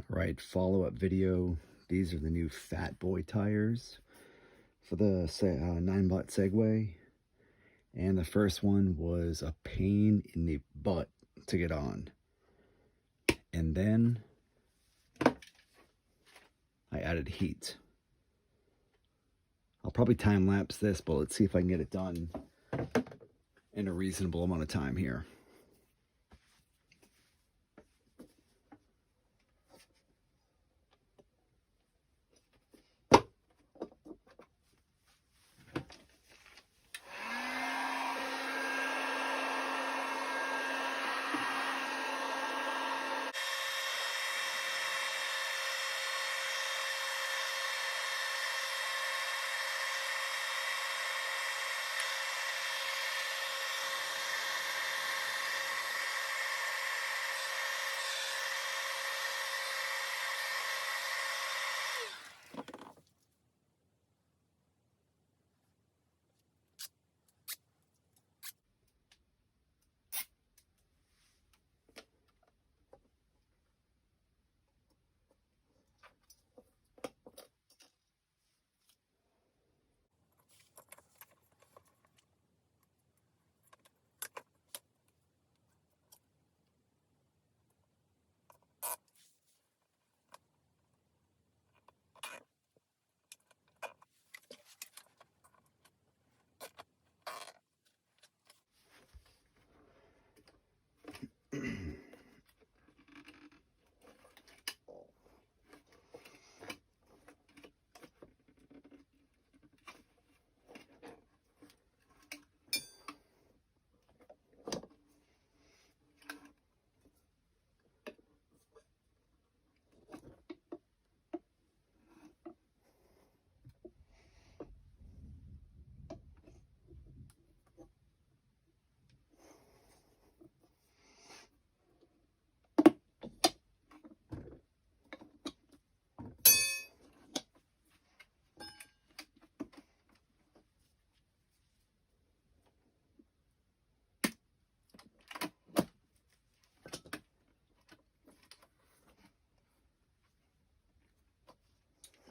Right, follow-up video. These are the new Fat Boy tires for the 9-butt Segway. And the first one was a pain in the butt to get on. And then I added heat. I'll probably time-lapse this, but let's see if I can get it done in a reasonable amount of time here.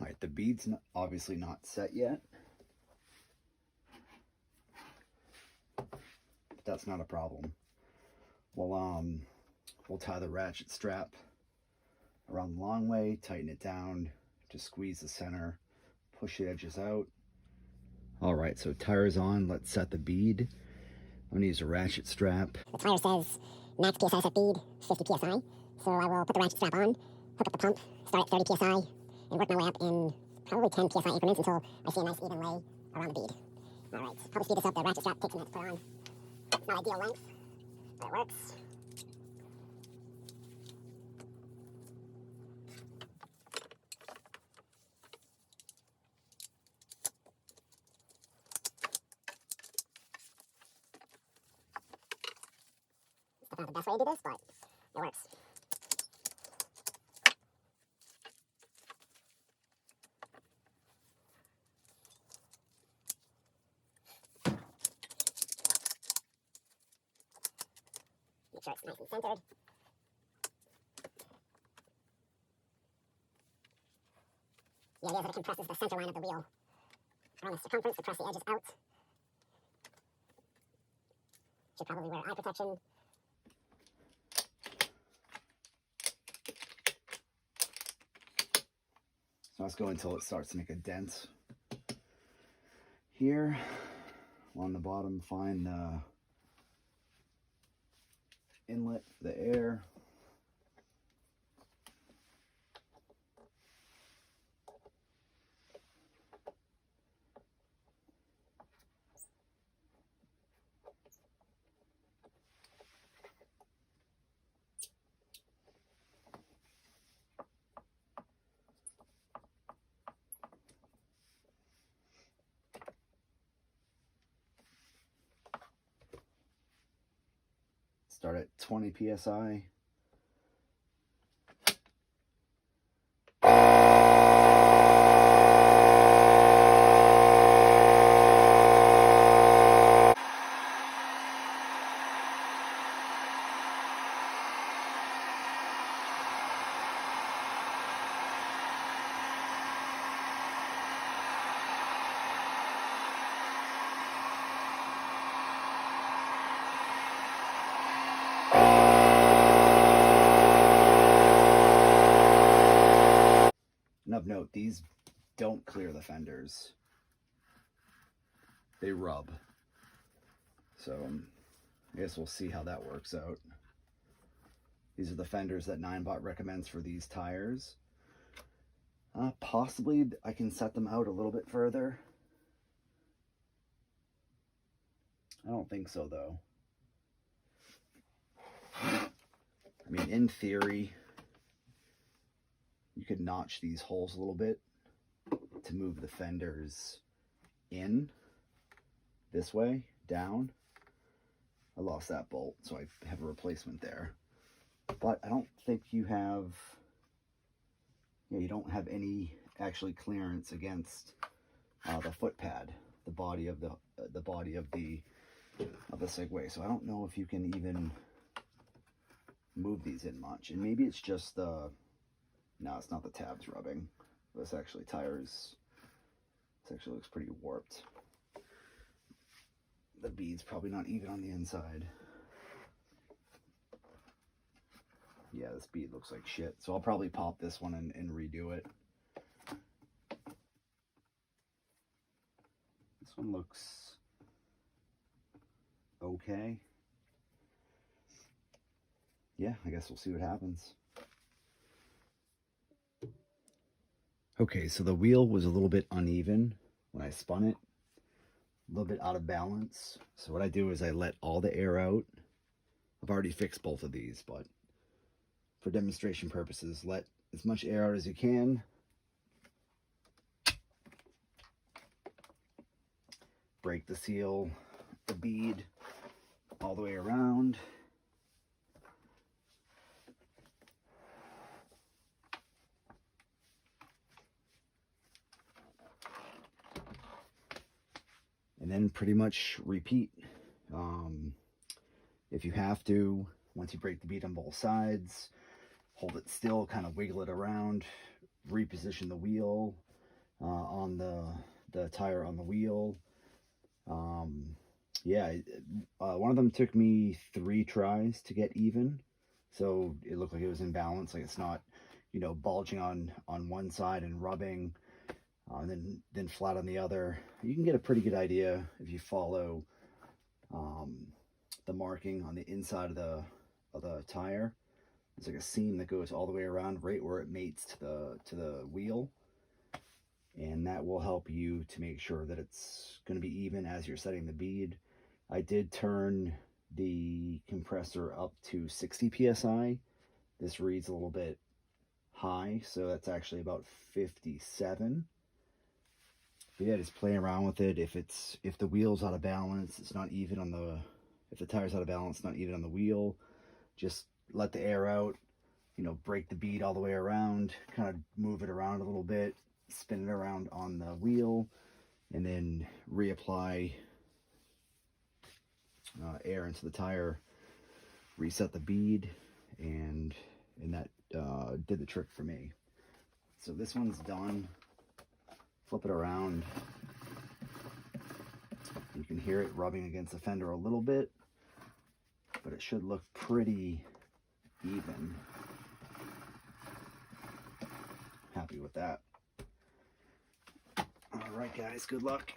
All right, the bead's obviously not set yet. But that's not a problem. We'll tie the ratchet strap around the long way, tighten it down, just squeeze the center, push the edges out. All right, so tires on, let's set the bead. I'm gonna use a ratchet strap. The tire says max PSI set bead, 50 PSI. So I will put the ratchet strap on, hook up the pump, start at 30 PSI, and work my way up in probably 10 PSI increments until I see a nice even lay around the bead. All right, probably speed this up. The ratchet strap takes a minute to put on. It's not ideal length, but it works. It's not the best way to do this, but it works. Make sure it's nice and centered. The idea is that it compresses the center line of the wheel around the circumference to press the edges out. Should probably wear eye protection. So let's go until it starts to make a dent. Here, along the bottom, find the inlet for the air. Start at 20 PSI. Of note, these don't clear the fenders. They rub. So I guess we'll see how that works out. These are the fenders that Ninebot recommends for these tires. Possibly I can set them out a little bit further. I don't think so though. I mean, in theory, you could notch these holes a little bit to move the fenders in this way, down. I lost that bolt, so I have a replacement there. But I don't think you have, you don't have any actually clearance against the foot pad, the body of the Segway. So I don't know if you can even move these in much. And maybe it's just the, no, it's not the tabs rubbing. This actually this actually looks pretty warped. The bead's probably not even on the inside. Yeah, this bead looks like shit. So I'll probably pop this one and redo it. This one looks okay. Yeah, I guess we'll see what happens. Okay, so the wheel was a little bit uneven when I spun it. A little bit out of balance. So what I do is I let all the air out. I've already fixed both of these, but for demonstration purposes, let as much air out as you can. Break the seal, the bead, all the way around. And then pretty much repeat. If you have to, once you break the bead on both sides, hold it still, kind of wiggle it around, reposition the wheel on the tire on the wheel. Yeah, one of them took me 3 tries to get even, so it looked like it was in balance, like it's not, you know, bulging on one side and rubbing, and then flat on the other. You can get a pretty good idea if you follow the marking on the inside of the tire. There's like a seam that goes all the way around right where it mates to the wheel, and that will help you to make sure that it's going to be even as you're setting the bead. I did turn the compressor up to 60 psi. This reads a little bit high, so that's actually about 57. But yeah, just play around with it. If the wheel's out of balance, it's not even on the, if the tire's out of balance, it's not even on the wheel, just let the air out, you know, break the bead all the way around, kind of move it around a little bit, spin it around on the wheel, and then reapply air into the tire, reset the bead, and that did the trick for me. So this one's done. Flip it around. You can hear it rubbing against the fender a little bit, but it should look pretty even. Happy with that. All right, guys, good luck.